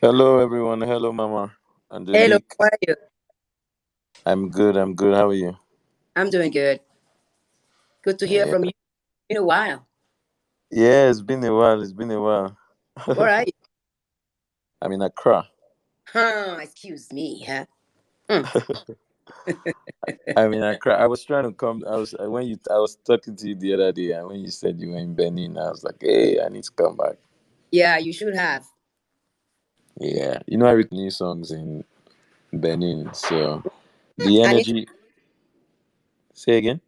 Hello, everyone. Hello, Mama. Hello, Angelique. how are you? I'm good. I'm good. How are you? I'm doing good. Good to hear Yeah. from you in a while. Yeah, it's been a while. It's been a while. Where are you? I'm in Accra. Excuse me, huh? Mm. I'm in Accra. I was trying to come. I was talking to you the other day, and when you said you were in Benin, I was like, hey, I need to come back. Yeah, you should have. Yeah. I write new songs in Benin. So the I need energy. Say again?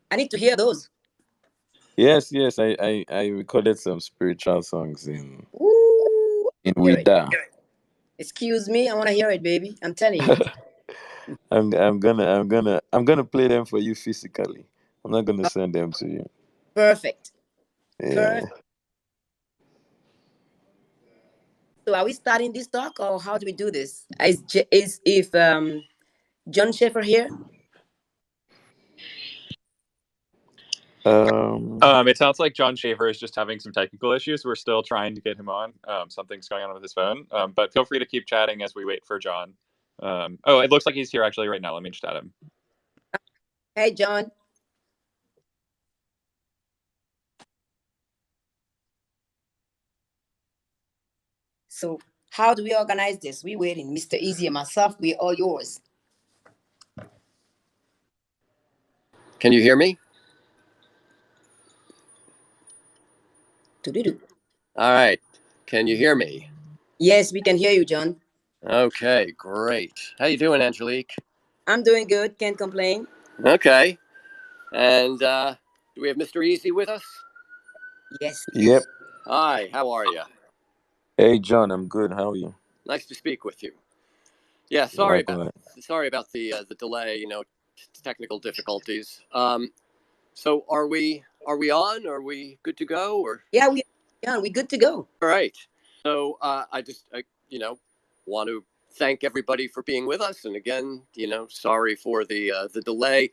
I need to hear those. Yes, yes. I recorded some spiritual songs Ooh, in hear it. Wida. Excuse me, I want to hear it, baby. I'm telling you. I'm gonna play them for you physically. I'm not gonna Oh, send them to you. perfect. Perfect. Yeah. So are we starting this talk or how do we do this? Is if John Schaefer here? It sounds like John Schaefer is just having some technical issues. We're still trying to get him on. Something's going on with his phone. But feel free to keep chatting as we wait for John. Oh, it looks like he's here actually right now. Let me just add him. Hey John. So how do we organize this? We waiting. Mr. Easy and myself, we all yours. Can you hear me? Do. All right. Can you hear me? Yes, we can hear you, John. Okay, great. How you doing, Angelique? I'm doing good. Can't complain. Okay. And do we have Mr. Easy with us? Yes. Yep. Hi, how are you? Hey, John. I'm good. How are you? Nice to speak with you. Yeah, Likewise. sorry about the delay, technical difficulties. So are we on? Are we good to go or Yeah, we good to go. all right. So I want to thank everybody for being with us, and again, sorry for the delay.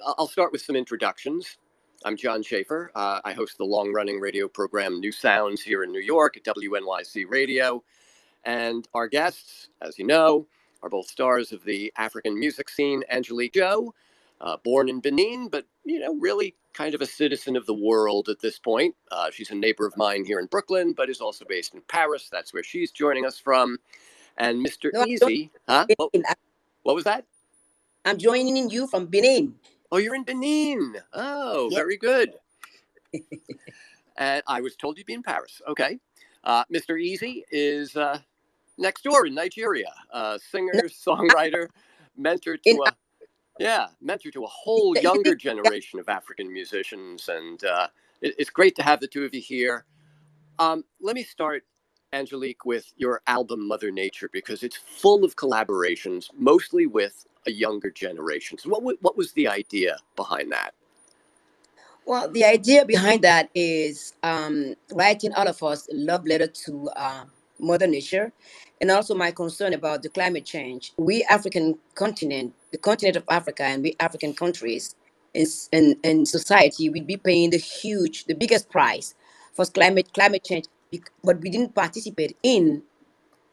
I'll start with some introductions. I'm John Schaefer. I host the long-running radio program New Sounds here in New York at WNYC Radio, and our guests, as you know, are both stars of the African music scene. Angelique Kidjo, born in Benin, but really kind of a citizen of the world at this point. She's a neighbor of mine here in Brooklyn, but is also based in Paris. That's where she's joining us from. And Mr. No, Eazi, huh? Benin. What was that? I'm joining you from Benin. Oh, you're in Benin. Oh, Yeah. very good. And I was told you'd be in Paris. Okay. Mr. Eazi is next door in Nigeria. No, Singer, songwriter, mentor in to a mentor to a whole you younger think generation of African musicians, and it's great to have the two of you here. Let me start, Angelique, with your album Mother Nature because it's full of collaborations, mostly with a younger generation. So, what was the idea behind that? well, the idea behind that is writing all of us a love letter to Mother Nature, and also my concern about the climate change. We African continent, the continent of Africa, and we African countries in society, we'd be paying the biggest price for climate change, but we didn't participate in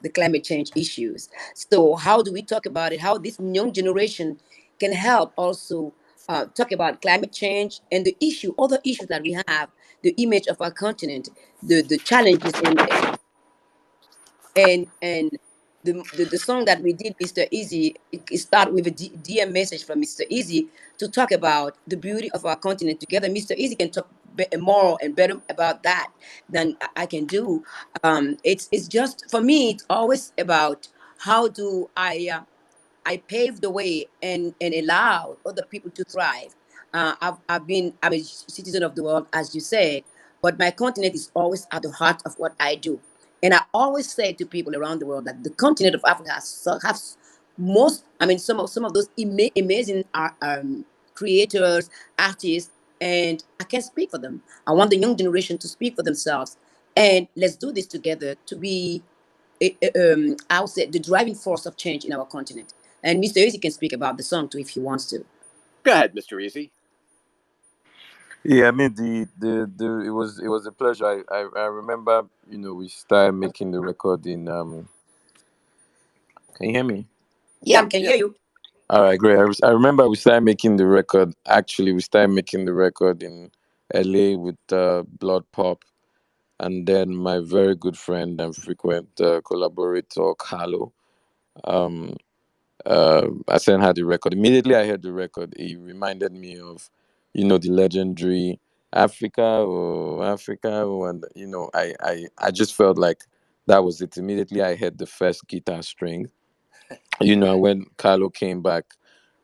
the climate change issues. So how do we talk about it? How this young generation can help also talk about climate change and the other issues that we have, the image of our continent, the challenges and the song that we did, Mr. Easy, it start with a DM message from Mr. Easy to talk about the beauty of our continent together. Mr. Easy can talk more and better about that than I can do. It's just for me. It's always about how do I pave the way and allow other people to thrive. I'm a citizen of the world, as you said, but my continent is always at the heart of what I do. And I always say to people around the world that the continent of Africa has most, I mean, some of those amazing creators, artists, and I can speak for them. I want the young generation to speak for themselves, and let's do this together to be I would say the driving force of change in our continent. And Mr. Easy can speak about the song too if he wants to. Go ahead, Mr. Easy. Yeah, I mean the it was a pleasure. I remember, we started making the record in can you hear me? Yeah, I can hear Yep. you. All right, great. I remember we started making the record. Actually, we started making the record in LA with Blood Pop, and then my very good friend and frequent collaborator Carlo. Um, I sent her the record. Immediately I heard the record, it reminded me of, the legendary Africa, and I just felt like that was it. Immediately I heard the first guitar string. And when Carlo came back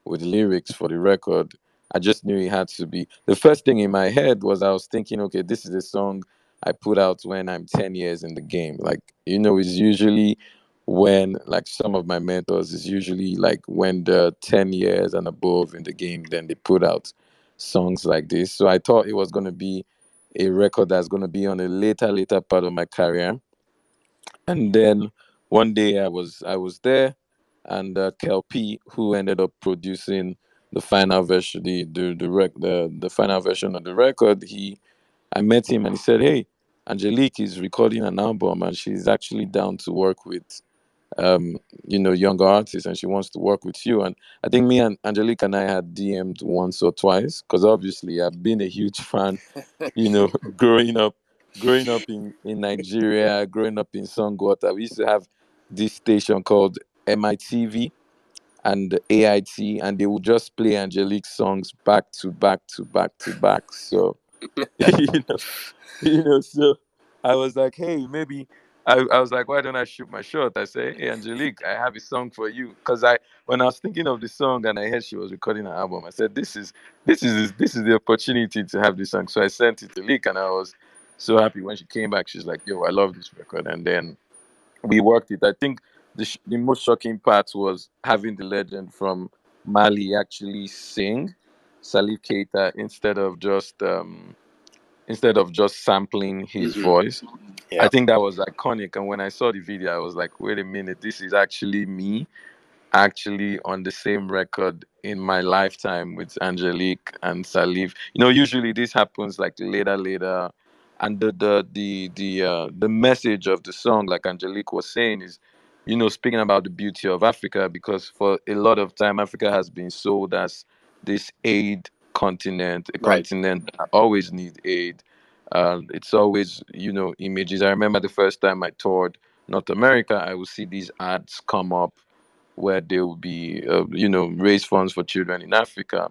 with the lyrics for the record, I just knew it had to be. The first thing in my head was I was thinking, okay, this is a song I put out when I'm 10 years in the game. Like, it's usually when, like, some of my mentors is usually like when they're 10 years and above in the game, then they put out songs like this. So I thought it was going to be a record that's going to be on a later part of my career. And then one day I was there, and Kel-P, who ended up producing the final version, the final version of the record, I met him and he said, "Hey, Angelique is recording an album and she's actually down to work with younger artists, and she wants to work with you." And I think me and Angelique and I had DM'd once or twice, because obviously I've been a huge fan, you know, growing up in Nigeria, growing up in Songwater. We used to have this station called MITV and AIT, and they would just play Angelique songs back to back to back to back. So you know, so I was like, hey, maybe I was like, why don't I shoot my shot? I say, hey, Angelique, I have a song for you. Because when I was thinking of the song and I heard she was recording an album, I said, this is the opportunity to have this song. So I sent it to Leak, and I was so happy when she came back. She's like, yo, I love this record. And then we worked it. I think the most shocking part was having the legend from Mali actually sing Salif Keita instead of just sampling his Hmm. voice. I Yep. think that was iconic. And when I saw the video, I was like, wait a minute, this is actually me actually on the same record in my lifetime with Angelique and Salif. Usually this happens like later, and the message of the song, like Angelique was saying, is speaking about the beauty of Africa, because for a lot of time Africa has been sold as this aid continent, a Right. continent that always need aid. It's always images. I remember the first time I toured North America, I would see these ads come up where they will be, raise funds for children in Africa.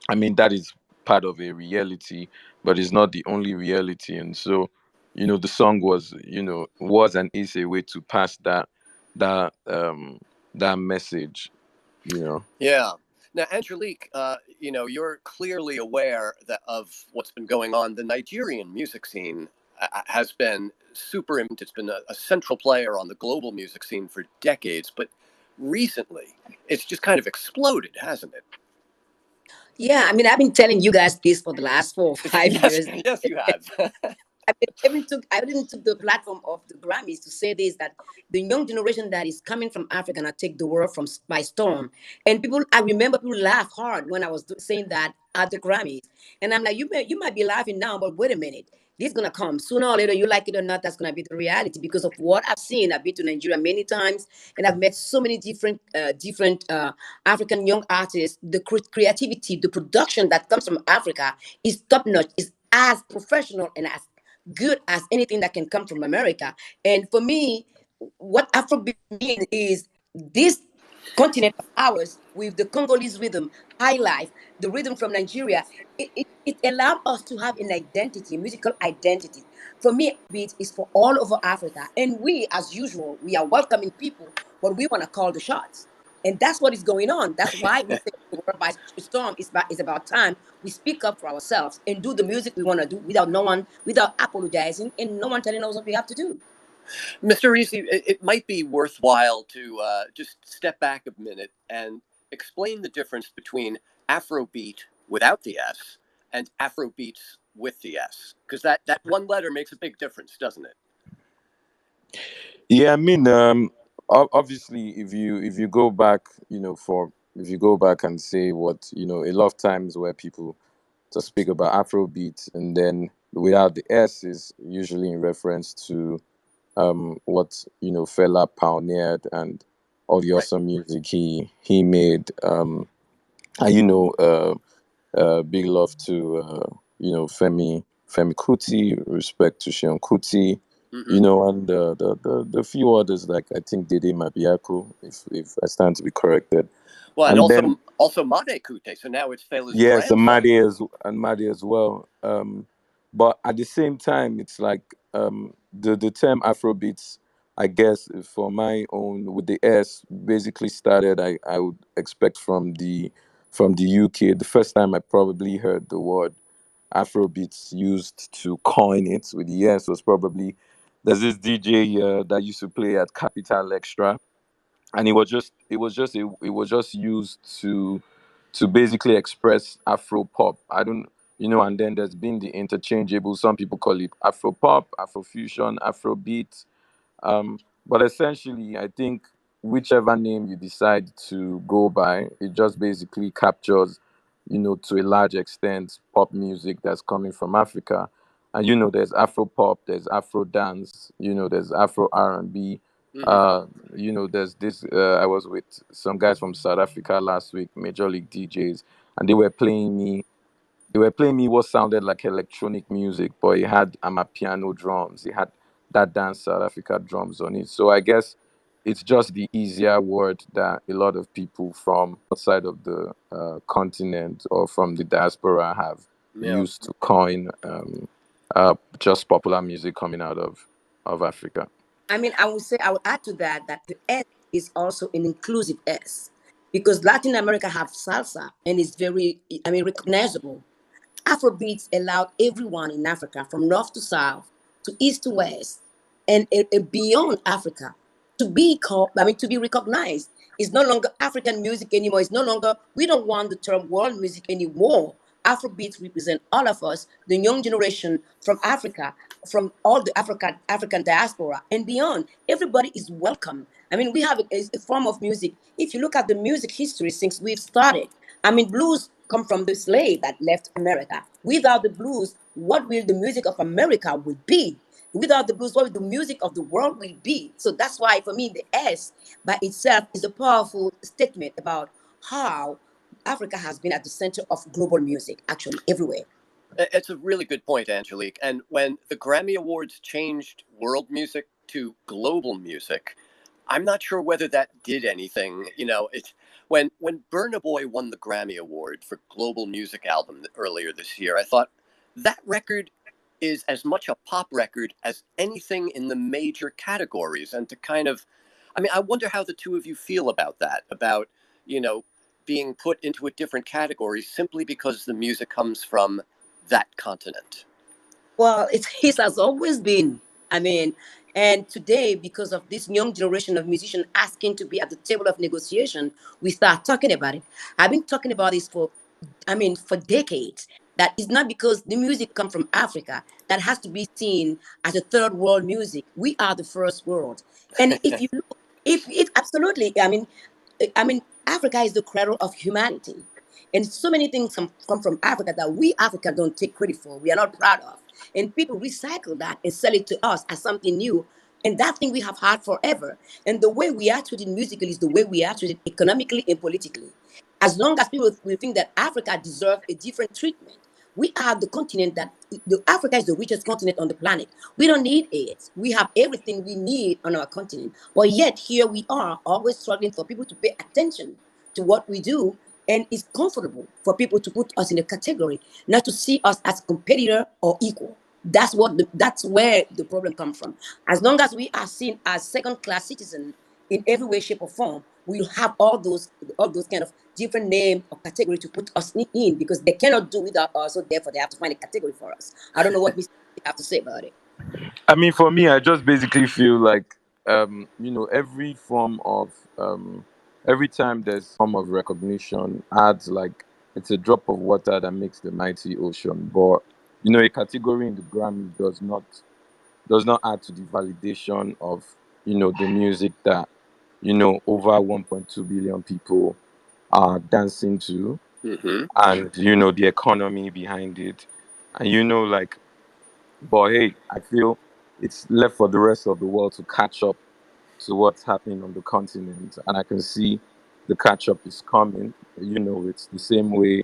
I mean, that is part of a reality, but it's not the only reality. And so, the song was and is a way to pass that that message. You know. Yeah. Now, Angelique, you're clearly aware of what's been going on. The Nigerian music scene has been super important. It's been a central player on the global music scene for decades, but recently it's just kind of exploded, hasn't it? Yeah, I mean, I've been telling you guys this for the last 4 or 5 Yes, years. yes, you have. I even took the platform of the Grammys to say this, that the young generation that is coming from Africa and take the world by storm. And I remember people laugh hard when I was saying that at the Grammys. And I'm like, you might be laughing now, but wait a minute. This is gonna come sooner or later. You like it or not, that's gonna be the reality because of what I've seen. I've been to Nigeria many times, and I've met so many different African young artists. The creativity, the production that comes from Africa is top notch. Is as professional and as good as anything that can come from America. And for me, what Afrobeat means is this continent of ours with the Congolese rhythm, high life, the rhythm from Nigeria, it allowed us to have an identity, musical identity. For me, beat is for all over Africa. And we, as usual, we are welcoming people, but we want to call the shots. And that's what is going on. That's why we say the world by storm is about time we speak up for ourselves and do the music we want to do without no one, without apologizing and no one telling us what we have to do. Mr. Eazi, it might be worthwhile to just step back a minute and explain the difference between Afrobeat without the S and Afrobeats with the S, because that one letter makes a big difference, doesn't it? Yeah, I mean, obviously, if you go back, if you go back and say what a lot of times where people to speak about Afrobeat, and then without the S is usually in reference to what Fela pioneered and all the Right. awesome music he made. And big love to Femi Kuti, respect to Sean Kuti, Hmm. and the few others like I think Dede Mabiaku, if I stand to be corrected, Well, and and then also Made Kute. So now it's Fela's yes, grandson. And Madi as well. But at the same time, it's like the term Afrobeats, I guess, for my own with the S, basically started. I would expect from the UK. The first time I probably heard the word Afrobeats used to coin it with the S was probably there's this DJ that used to play at Capital Extra, and it was just used to basically express Afro pop. I don't and then there's been the interchangeable. Some people call it Afro pop, Afro fusion, Afro beat. But essentially, I think whichever name you decide to go by, it just basically captures, to a large extent, pop music that's coming from Africa. And there's Afro pop, there's Afro dance, there's Afro R&B. Hmm. Uh, there's this. I was with some guys from South Africa last week, major league DJs, and they were playing me what sounded like electronic music, but it had piano drums. It had that dance South Africa drums on it. So I guess it's just the easier word that a lot of people from outside of the continent or from the diaspora have Yeah. used to coin just popular music coming out of Africa. I mean, I would add to that that the S is also an inclusive S because Latin America have salsa and it's very, I mean, recognizable. Afrobeats allowed everyone in Africa, from north to south, to east to west, and beyond Africa, to be called, I mean, to be recognized. It's no longer African music anymore. It's no longer, we don't want the term world music anymore. Afrobeats represent all of us, the young generation from Africa, from all the African diaspora and beyond. Everybody is welcome. I mean, we have a form of music. If you look at the music history since we've started, I mean, blues come from the slave that left America. Without the blues, what will the music of America will be? Without the blues, what will the music of the world will be? So that's why, for me, the S by itself is a powerful statement about how Africa has been at the center of global music, actually, everywhere. It's a really good point, Angelique. And when the Grammy Awards changed world music to global music, I'm not sure whether that did anything. It's when Burna Boy won the Grammy Award for Global Music Album earlier this year. I thought that record is as much a pop record as anything in the major categories. And to kind of, I mean, I wonder how the two of you feel about that, about you know being put into a different category simply because the music comes from that continent. Well, it has always been. I mean, and today, because of this young generation of musicians asking to be at the table of negotiation, we start talking about it. I've been talking about this for, I mean, for decades. That is not because the music come from Africa that has to be seen as a third world music. We are the first world, and if you look, if absolutely, I mean, Africa is the cradle of humanity. And so many things come from Africa that we Africa don't take credit for. We are not proud of. And people recycle that and sell it to us as something new. And that thing we have had forever. And the way we are treated musically is the way we are treated economically and politically. As long as people will think that Africa deserves a different treatment, we are the continent that Africa is the richest continent on the planet. We don't need it. We have everything we need on our continent. But yet here we are always struggling for people to pay attention to what we do. And it's comfortable for people to put us in a category, not to see us as competitor or equal. That's where the problem comes from. As long as we are seen as second class citizens in every way, shape, or form, we'll have all those kind of different name or category to put us in because they cannot do without us, so therefore they have to find a category for us. I don't know what Mr. have to say about it. I mean, for me, I just basically feel like, every form of, every time there's form of recognition adds like, it's a drop of water that makes the mighty ocean. But, a category in the Grammy does not add to the validation of, the music that, over 1.2 billion people are dancing to. Mm-hmm. and the economy behind it, and like, but hey, I feel it's left for the rest of the world to catch up to what's happening on the continent, and I can see the catch up is coming. It's the same way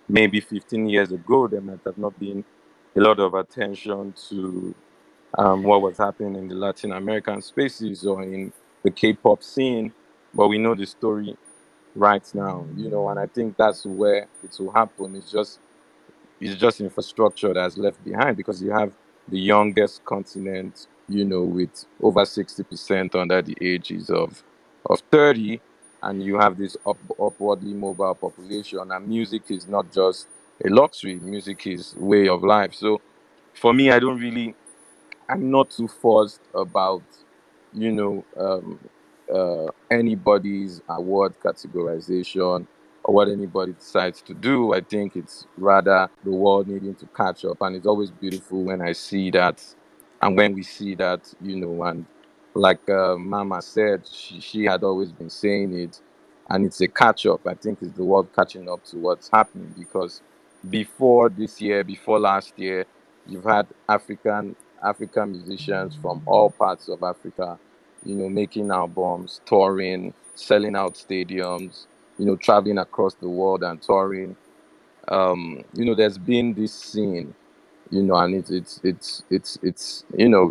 maybe 15 years ago there might have not been a lot of attention to what was happening in the Latin American spaces or in the K-pop scene, but we know the story right now, and I think that's where it will happen. It's just infrastructure that's left behind because you have the youngest continent, with over 60% under the ages of 30, and you have this upwardly mobile population, and music is not just a luxury, music is way of life. So for me, I'm not too fussed about, anybody's award categorization or what anybody decides to do. I think it's rather the world needing to catch up, and it's always beautiful when I see that, and when we see that, and like Mama said, she had always been saying it, and it's a catch up. I think it's the world catching up to what's happening because before this year, before last year, you've had African musicians from all parts of Africa, making albums, touring, selling out stadiums, traveling across the world and touring. There's been this scene, and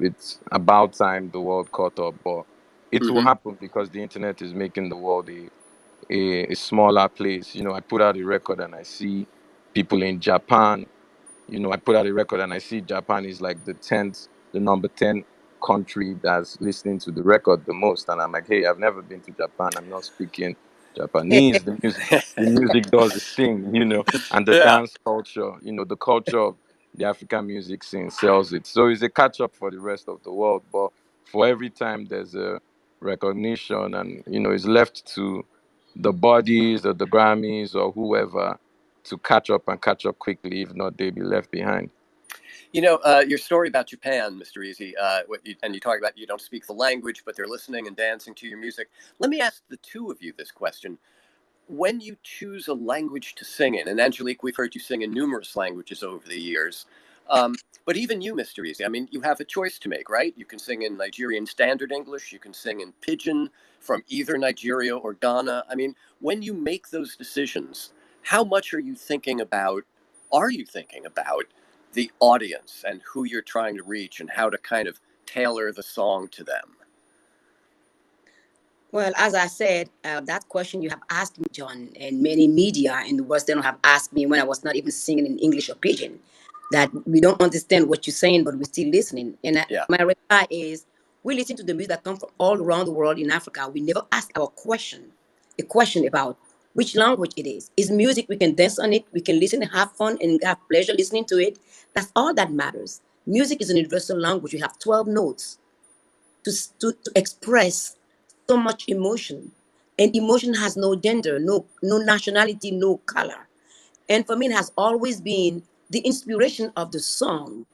it's about time the world caught up, but it will Mm-hmm. happen because the internet is making the world a smaller place. I put out a record and I see people in Japan. I put out a record and I see Japan is like the number 10 country that's listening to the record the most. And I'm like, hey, I've never been to Japan. I'm not speaking Japanese. The music does its thing, and the Yeah. dance culture, the culture of the African music scene sells it. So it's a catch up for the rest of the world. But for every time there's a recognition, and it's left to the bodies or the Grammys or whoever to catch up and catch up quickly. If not, they'll be left behind. Your story about Japan, Mr. Easy, and you talk about you don't speak the language, but they're listening and dancing to your music. Let me ask the two of you this question. When you choose a language to sing in, and Angelique, we've heard you sing in numerous languages over the years, but even you, Mr. Easy, I mean, you have a choice to make, right? You can sing in Nigerian Standard English, you can sing in Pidgin from either Nigeria or Ghana. I mean, when you make those decisions, how much are you thinking about the audience and who you're trying to reach and how to kind of tailor the song to them? Well, as I said, that question you have asked me, John, and many media in the Western have asked me when I was not even singing in English or Pidgin, that we don't understand what you're saying, but we're still listening. And Yeah. my reply is, we listen to the music that comes from all around the world in Africa. We never ask a question about which language it is. It's music. We can dance on it. We can listen and have fun and have pleasure listening to it. That's all that matters. Music is an universal language. We have 12 notes to express so much emotion. And emotion has no gender, no nationality, no color. And for me, it has always been the inspiration of the song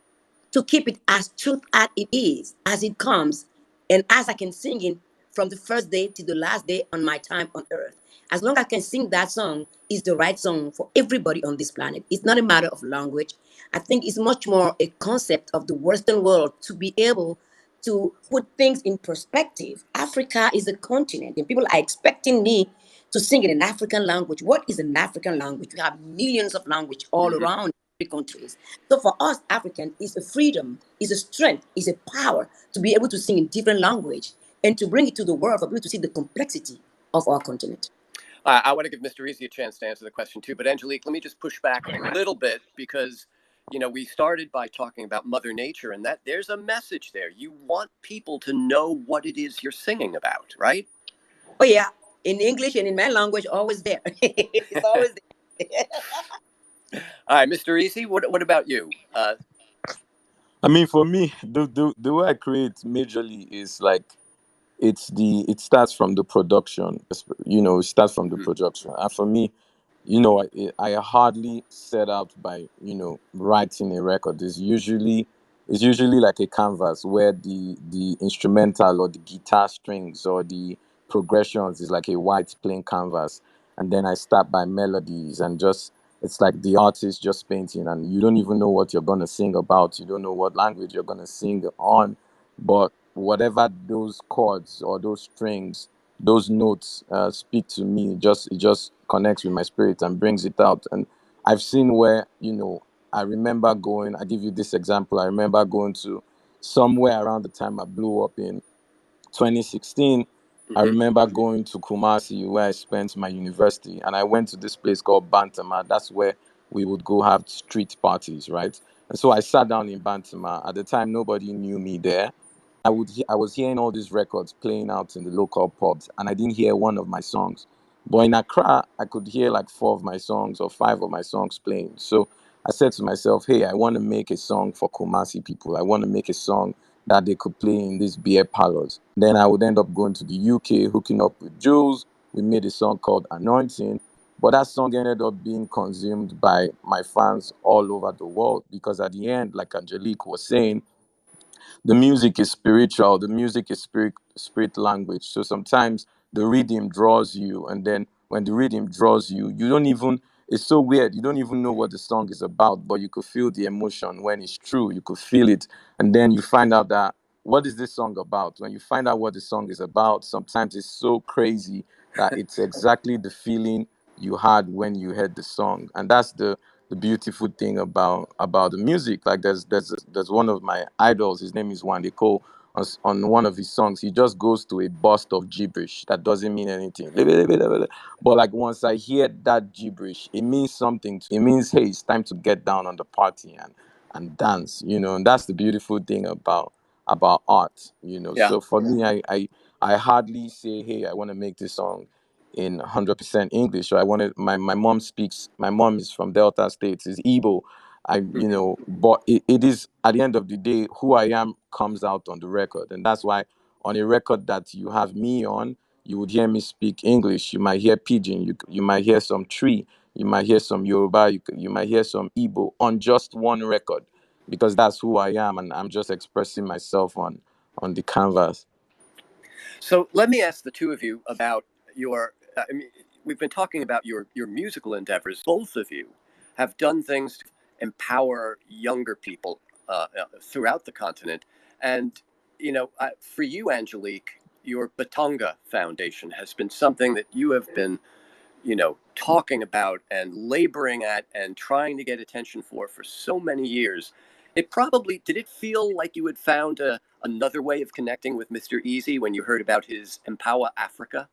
to keep it as truth as it is, as it comes, and as I can sing it from the first day to the last day on my time on earth. As long as I can sing that song, is the right song for everybody on this planet. It's not a matter of language. I think it's much more a concept of the Western world to be able to put things in perspective. Africa is a continent, and people are expecting me to sing in an African language. What is an African language? We have millions of language all Hmm. around countries. So for us African, is a freedom, is a strength, is a power to be able to sing in different language and to bring it to the world for people to see the complexity of our continent. I want to give Mr. Easy a chance to answer the question too, but Angelique, let me just push back a little bit because we started by talking about Mother Nature, and that there's a message there. You want people to know what it is you're singing about, right? Oh yeah, in English and in my language, always there. It's always there. All right, Mr. Easy, what about you? I mean, for me, the way I create majorly is like it starts from the production. It starts from the Mhm. production, and for me, I hardly set out by writing a record. It's usually like a canvas where the instrumental or the guitar strings or the progressions is like a white plain canvas, and then I start by melodies, and just it's like the artist just painting, and you don't even know what you're gonna sing about. You don't know what language you're gonna sing on, but whatever those chords or those strings, those notes speak to me, it just connects with my spirit and brings it out. And I've seen where, I remember going. I give you this example. I remember going to somewhere around the time I blew up in 2016. I Hmm. remember going to Kumasi where I spent my university, and I went to this place called Bantama. That's where we would go have street parties, right? And so I sat down in Bantama. At the time, nobody knew me there. I was hearing all these records playing out in the local pubs, and I didn't hear one of my songs. But in Accra, I could hear like four of my songs or five of my songs playing. So I said to myself, hey, I want to make a song for Kumasi people. I want to make a song that they could play in these beer parlors. Then I would end up going to the UK, hooking up with Jules. We made a song called Anointing. But that song ended up being consumed by my fans all over the world because at the end, like Angelique was saying, the music is spiritual, the music is spirit language. So sometimes the rhythm draws you, and then when the rhythm draws you, you don't even, it's so weird, you don't even know what the song is about, but you could feel the emotion. When it's true, you could feel it. And then you find out that, what is this song about? When you find out what the song is about, sometimes it's so crazy that it's exactly the feeling you had when you heard the song. And that's the beautiful thing about the music. Like there's one of my idols. His name is Wande Cole. On one of his songs, he just goes to a burst of gibberish that doesn't mean anything. But like once I hear that gibberish, it means something to me. It means, hey, it's time to get down on the party and dance. And that's the beautiful thing about art. Yeah. So for me, I hardly say, hey, I want to make this song in 100% English. So I wanted my mom is from Delta States, is Igbo. Hmm. But it is, at the end of the day, who I am comes out on the record. And that's why on a record that you have me on, you would hear me speak English. You might hear Pidgin, you might hear some Tree, you might hear some Yoruba, you might hear some Igbo on just one record, because that's who I am, and I'm just expressing myself on the canvas. So let me ask the two of you about your. I mean, we've been talking about your musical endeavors. Both of you have done things to empower younger people throughout the continent, and for you, Angelique, your Batonga Foundation has been something that you have been talking about and laboring at and trying to get attention for so many years. It probably did it feel like you had found another way of connecting with Mr. Eazi when you heard about his Empower Africa?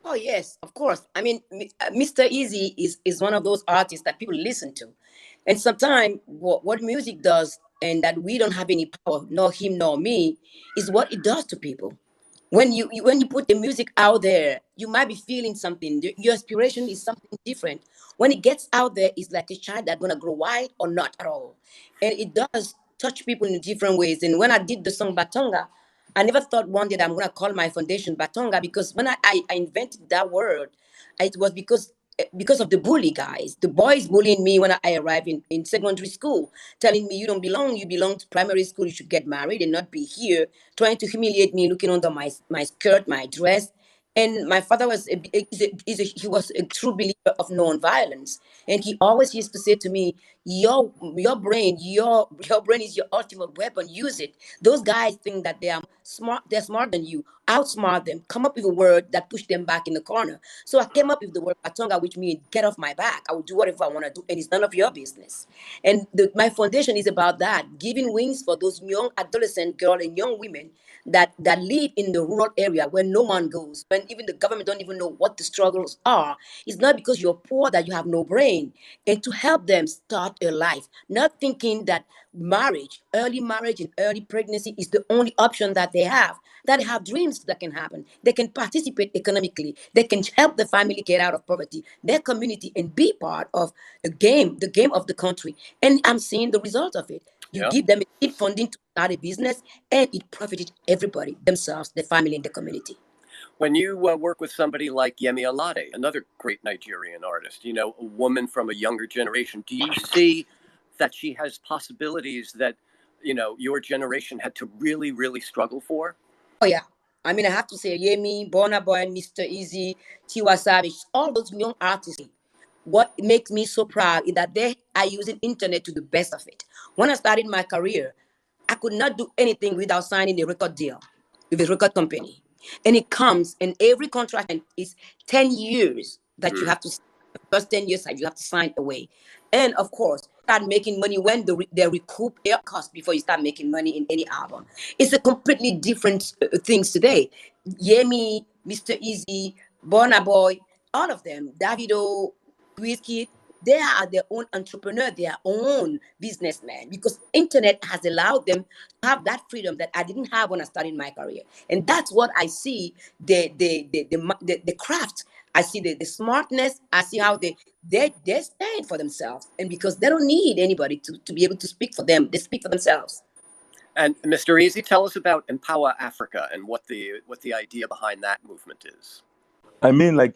Oh yes, of course. I mean, Mr. Easy is one of those artists that people listen to, and sometimes what music does, and that we don't have any power, nor him nor me, is what it does to people. When you put the music out there, you might be feeling something. Your inspiration is something different. When it gets out there, it's like a child that's gonna grow wide or not at all, and it does touch people in different ways. And when I did the song Batonga, I never thought one day that I'm gonna call my foundation Batonga, because when I invented that word, it was because of the bully guys, the boys bullying me when I arrived in secondary school, telling me, you don't belong, you belong to primary school, you should get married and not be here, trying to humiliate me, looking under my skirt, my dress. And my father was he was a true believer of non-violence, and he always used to say to me, your brain, your brain is your ultimate weapon. Use it. Those guys think that they are smart. They're smarter than you. Outsmart them. Come up with a word that push them back in the corner. So I came up with the word Patonga, which means get off my back. I will do whatever I want to do, and it's none of your business. And my foundation is about that, giving wings for those young adolescent girls and young women that live in the rural area where no one goes, when even the government don't even know what the struggles are. It's not because you're poor that you have no brain. And to help them start a life, not thinking that marriage and early pregnancy is the only option that they have. That they have dreams that can happen. They can participate economically. They can help the family get out of poverty, their community, and be part of the game of the country. And I'm seeing the result of it. You Yeah. give them a cheap funding to start a business, and it profited everybody, themselves, the family, and the community. When you work with somebody like Yemi Alade, another great Nigerian artist, a woman from a younger generation, do you see that she has possibilities that your generation had to really, really struggle for? Oh yeah, I mean, I have to say, Yemi, Burna Boy, Mr. Easy, Tiwa Savage, all those young artists. What makes me so proud is that they are using internet to the best of it. When I started my career, I could not do anything without signing a record deal with a record company. And it comes, and every contract is 10 years that you Mm. have to, the first 10 years that you have to sign away. And of course, start making money when they recoup their cost before you start making money in any album. It's a completely different things today. Yemi, Mr. Easy, Burna Boy, all of them, Davido, Wizkid, they are their own entrepreneur, their own businessman, because internet has allowed them to have that freedom that I didn't have when I started my career. And that's what I see the craft. I see the smartness. I see how they stand for themselves, and because they don't need anybody to be able to speak for them, they speak for themselves. And Mr. Easy, tell us about Empower Africa and what the idea behind that movement is. I mean, like,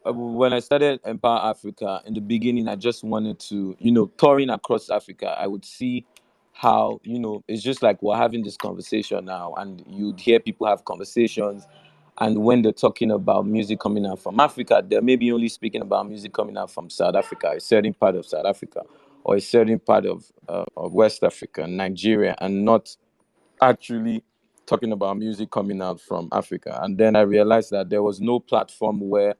when I started Empower Africa in the beginning, I just wanted to, touring across Africa, I would see how, it's just like we're having this conversation now, and you'd hear people have conversations. And when they're talking about music coming out from Africa, they're maybe only speaking about music coming out from South Africa, a certain part of South Africa, or a certain part of West Africa, Nigeria, and not actually talking about music coming out from Africa. And then I realized that there was no platform where,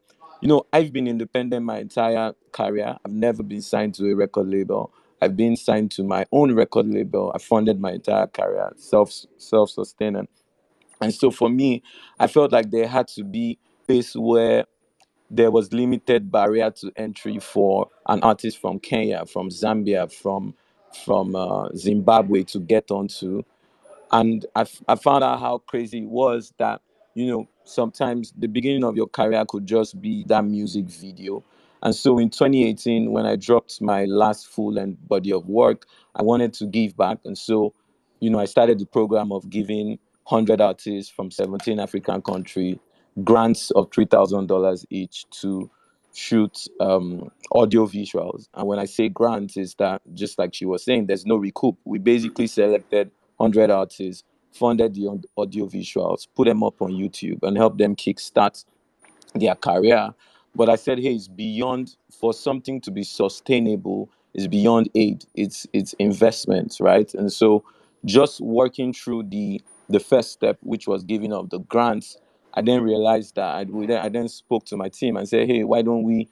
I've been independent my entire career. I've never been signed to a record label. I've been signed to my own record label. I funded my entire career, self sustaining. And so for me, I felt like there had to be a place where there was limited barrier to entry for an artist from Kenya, from Zambia, from Zimbabwe to get onto. And I found out how crazy it was that, sometimes the beginning of your career could just be that music video. And so in 2018, when I dropped my last full and body of work, I wanted to give back. And so, I started the program of giving 100 artists from 17 African countries grants of $3,000 each to shoot audio visuals. And when I say grants, is that just like she was saying, there's no recoup. We basically selected 100 artists, funded the audio visuals, put them up on YouTube, and helped them kickstart their career. But I said, hey, it's beyond, for something to be sustainable, it's beyond aid. It's investment, right? And so just working through the first step, which was giving up the grants, I then realized that I then spoke to my team and said, hey, why don't we,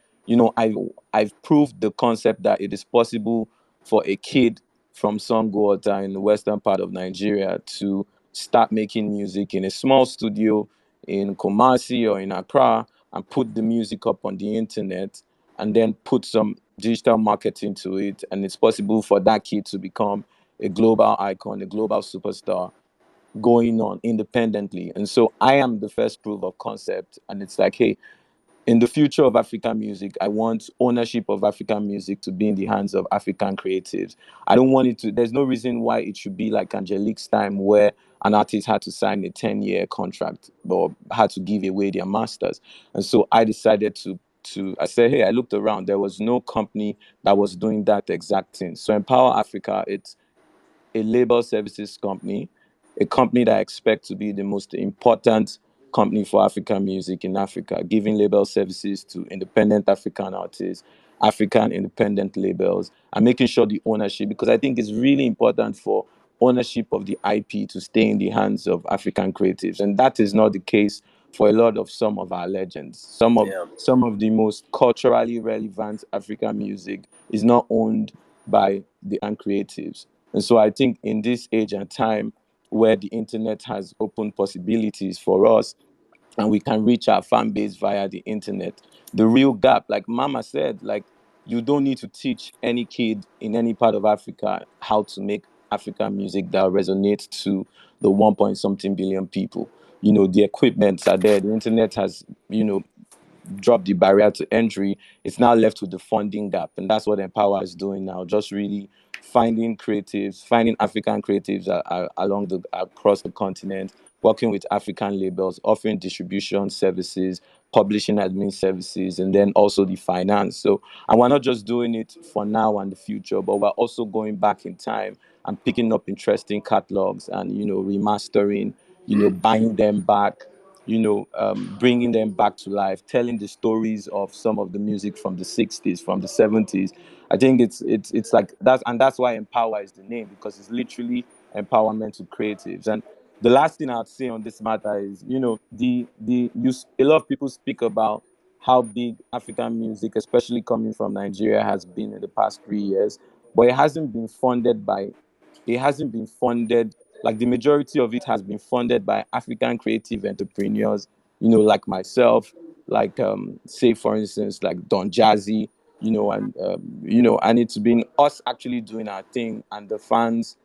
I've proved the concept that it is possible for a kid from Songwater in the western part of Nigeria to start making music in a small studio in Kumasi or in Accra, and put the music up on the internet, and then put some digital marketing to it. And it's possible for that kid to become a global icon, a global superstar, going on independently. And so I am the first proof of concept. And it's like, hey, in the future of African music, I want ownership of African music to be in the hands of African creatives. I don't want it to, there's no reason why it should be like Angelique's time, where an artist had to sign a 10-year contract or had to give away their masters. And so I decided I said, hey, I looked around. There was no company that was doing that exact thing. So Empower Africa, it's a label services company, a company that I expect to be the most important company for African music in Africa, giving label services to independent African artists, African independent labels, and making sure the ownership, because I think it's really important for ownership of the IP to stay in the hands of African creatives. And that is not the case for a lot of some of our legends. Yeah. Some of the most culturally relevant African music is not owned by the creatives. And so I think in this age and time where the internet has opened possibilities for us, and we can reach our fan base via the internet, the real gap, like Mama said, like, you don't need to teach any kid in any part of Africa how to make African music that resonates to the 1 point something billion people. The equipments are there. The internet has, drop the barrier to entry. It's now left with the funding gap, and that's what Empower is doing now. Just really finding creatives, finding African creatives along the across the continent, working with African labels, offering distribution services, publishing admin services, and then also the finance. So, and we're not just doing it for now and the future, but we're also going back in time and picking up interesting catalogs and remastering, buying them back, bringing them back to life, telling the stories of some of the music from the 60s, from the 70s. I think it's like that's, and that's why Empower is the name, because it's literally empowerment to creatives. And the last thing I'd say on this matter is, a lot of people speak about how big African music, especially coming from Nigeria, has been in the past 3 years, but it hasn't been funded, like the majority of it has been funded by African creative entrepreneurs, like myself, like say for instance, like Don Jazzy, and it's been us actually doing our thing and the fans,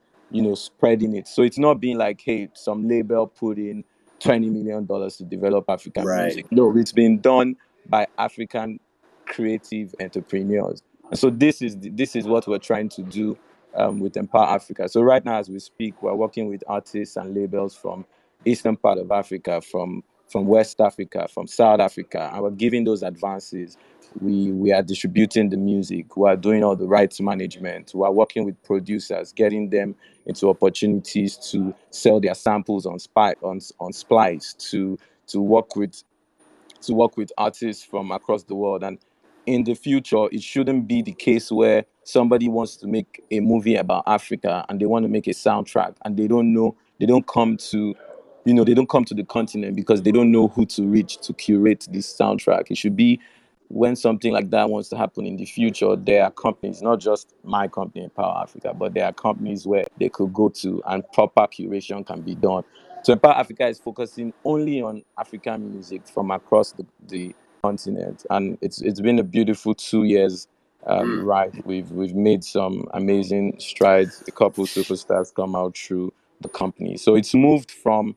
spreading it. So it's not being like, hey, some label put in $20 million to develop African Right. music. No, it's been done by African creative entrepreneurs. And so this is what we're trying to do with Empower Africa. So right now, as we speak, we're working with artists and labels from eastern part of Africa, from West Africa, from South Africa, and we're giving those advances. We are distributing the music. We are doing all the rights management. We are working with producers, getting them into opportunities to sell their samples on Splice, to work with artists from across the world. And in the future, it shouldn't be the case where somebody wants to make a movie about Africa and they want to make a soundtrack and they don't know, they don't come to the continent because they don't know who to reach to curate this soundtrack. It should be, when something like that wants to happen in the future, there are companies, not just my company, Empower Africa, but there are companies where they could go to and proper curation can be done. So Empower Africa is focusing only on African music from across the continent, and it's been a beautiful 2 years Mm. ride. We've made some amazing strides. A couple superstars come out through the company. So it's moved from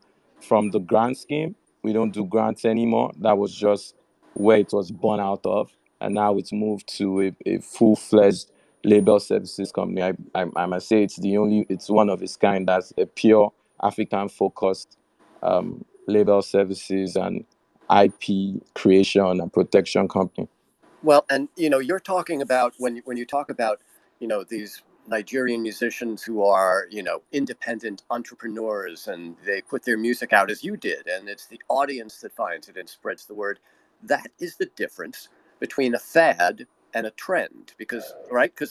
the grant scheme. We don't do grants anymore. That was just where it was born out of, and now it's moved to a full-fledged label services company. I must say it's one of its kind that's a pure African focused label services and IP creation and protection company. Well, and you're talking about when you talk about these Nigerian musicians who are independent entrepreneurs and they put their music out as you did, and it's the audience that finds it and spreads the word. That is the difference between a fad and a trend, because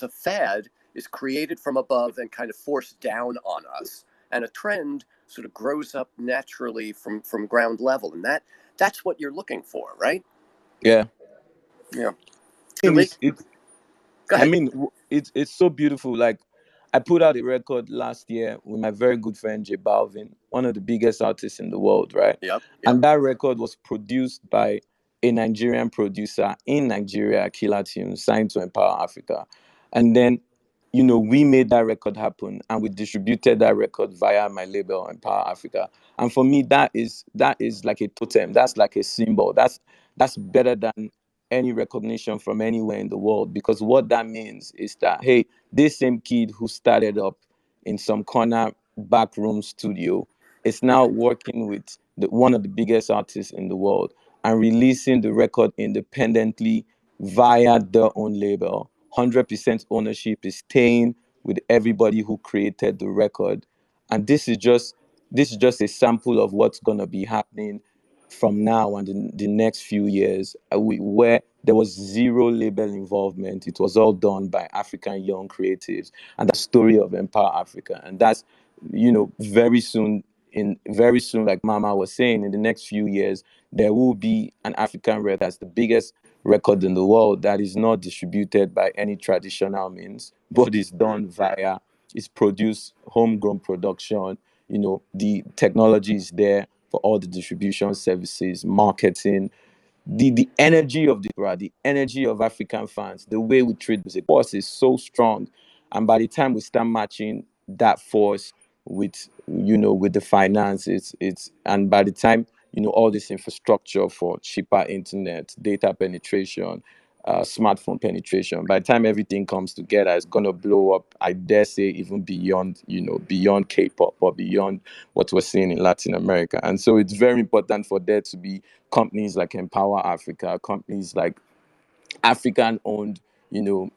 a fad is created from above and kind of forced down on us, and a trend sort of grows up naturally from ground level, and that's what you're looking for, right? Yeah. Yeah. And Angelique, it's go I ahead. mean, it's so beautiful. Like, I put out a record last year with my very good friend J Balvin, one of the biggest artists in the world, right? Yep, yep. And that record was produced by a Nigerian producer in Nigeria, Killer Tunes, signed to Empower Africa. And then, we made that record happen, and we distributed that record via my label, Empower Africa. And for me, that is like a totem. That's like a symbol. That's better than any recognition from anywhere in the world, because what that means is that, hey, this same kid who started up in some corner backroom studio is now working with one of the biggest artists in the world and releasing the record independently via their own label. 100% ownership is staying with everybody who created the record. And this is just a sample of what's going to be happening from now and the next few years, where there was zero label involvement. It was all done by African young creatives, and the story of Empower Africa. And that's, very soon, like Mama was saying, in the next few years, there will be an African record that's the biggest record in the world that is not distributed by any traditional means, but is done via, it's produced homegrown production. The technology is there for all the distribution services, marketing, the energy of the diaspora, the energy of African fans, the way we treat music force is so strong. And by the time we start matching that force with the finance, it's and by the time all this infrastructure for cheaper internet, data penetration, smartphone penetration, by the time everything comes together, it's gonna blow up. I dare say even beyond K-pop or beyond what we're seeing in Latin America. And so it's very important for there to be companies like Empower Africa, companies like African owned,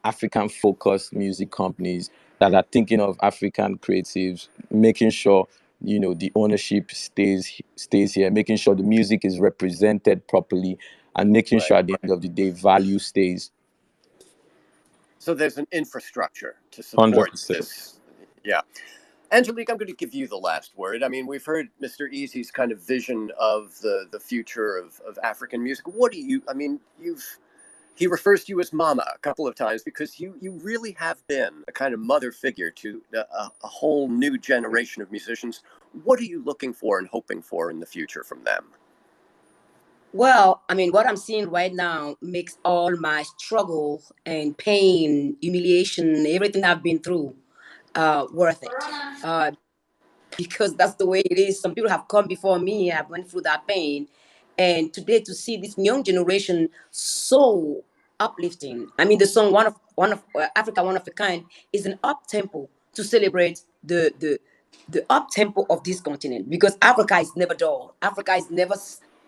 African focused music companies that are thinking of African creatives, making sure the ownership stays here, making sure the music is represented properly, and making Right. sure at the end of the day value stays. So there's an infrastructure to support 100%. this. Yeah. Angelique, I'm going to give you the last word. I mean, we've heard Mr. Easy's kind of vision of the future of African music. What do you, I mean, he refers to you as mama a couple of times because you really have been a kind of mother figure to a whole new generation of musicians. What are you looking for and hoping for in the future from them? Well, I mean, what I'm seeing right now makes all my struggle and pain, humiliation, everything I've been through, worth it. Because that's the way it is. Some people have come before me, have went through that pain, and today to see this young generation so uplifting. I mean, the song "One of Africa, One of a Kind" is an up tempo to celebrate the up tempo of this continent, because Africa is never dull. Africa is never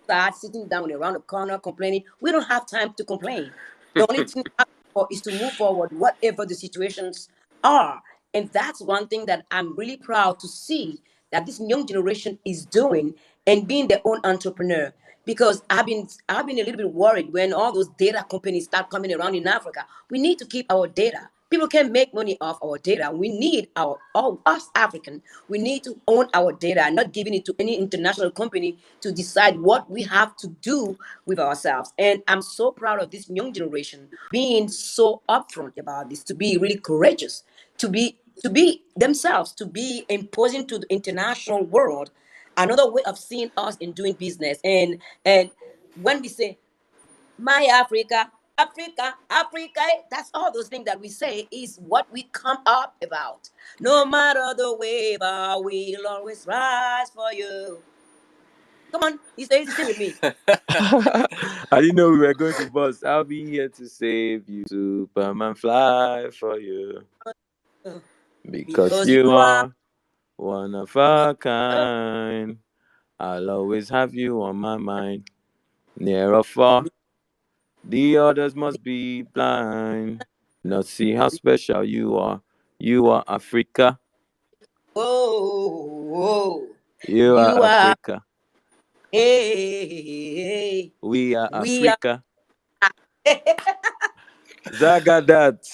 sad, sitting down around the corner complaining. We don't have time to complain. The only thing we have for is to move forward, whatever the situations are. And that's one thing that I'm really proud to see that this young generation is doing, and being their own entrepreneur. Because I've been a little bit worried when all those data companies start coming around in Africa. We need to keep our data. People can make money off our data. We need our all us African. We need to own our data and not giving it to any international company to decide what we have to do with ourselves. And I'm so proud of this young generation being so upfront about this, to be really courageous, to be themselves, to be imposing to the international world another way of seeing us in doing business. And when we say my Africa, Africa, Africa, that's all those things that we say is what we come up about. No matter the wave, I will always rise for you. Come on, it's easy, sing with me. I didn't know we were going to bust. I'll be here to save you, Superman, fly for you, because Because you you are are one of one a of kind. I'll always have you on my mind. Near or far, the others must be blind. Not see how special you are. You are Africa. oh, You are you are Africa. hey, We are we are Africa. Zagadat.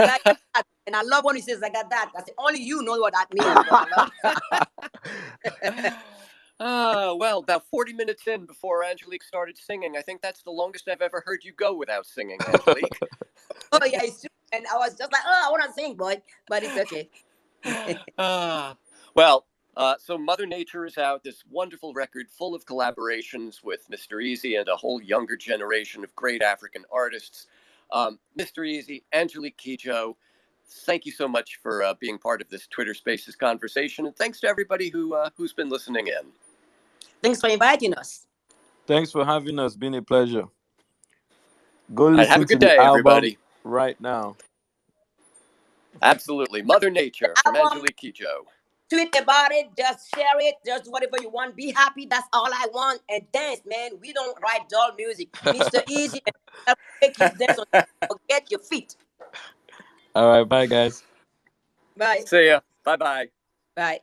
like that. And I love when he says like that. I say only you know what that means, but I love Well, about 40 minutes in before Angelique started singing, I think that's the longest I've ever heard you go without singing, Angelique. oh yeah, it's true. And I was just like, oh, I want to sing, boy, but it's okay. Ah, well, so Mother Nature is out, this wonderful record full of collaborations with Mr. Eazi and a whole younger generation of great African artists. Mr. Eazi, Angelique Kidjo, thank you so much for being part of this Twitter Spaces conversation, and thanks to everybody who's been listening in. Thanks for inviting us. Thanks for having us. Been a pleasure. Go And have a listen to good the day, album everybody. right now. Absolutely. Mother Nature from Album, Angelique Kidjo. tweet about it, just share it, just whatever you want. Be happy. That's all I want. And dance, man. We don't write dull music. Mr. Easy and make his dance on. Forget your feet. All right, bye, guys. Bye. See ya. Bye bye. Bye.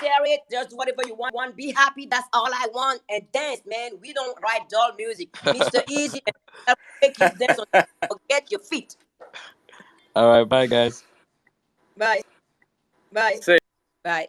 share it. Just do whatever you want. Be happy. That's all I want. And dance, man. We don't write dull music. Mr. Easy and make his dance on. Forget your feet. All right, bye guys. Bye. Bye. Say Bye.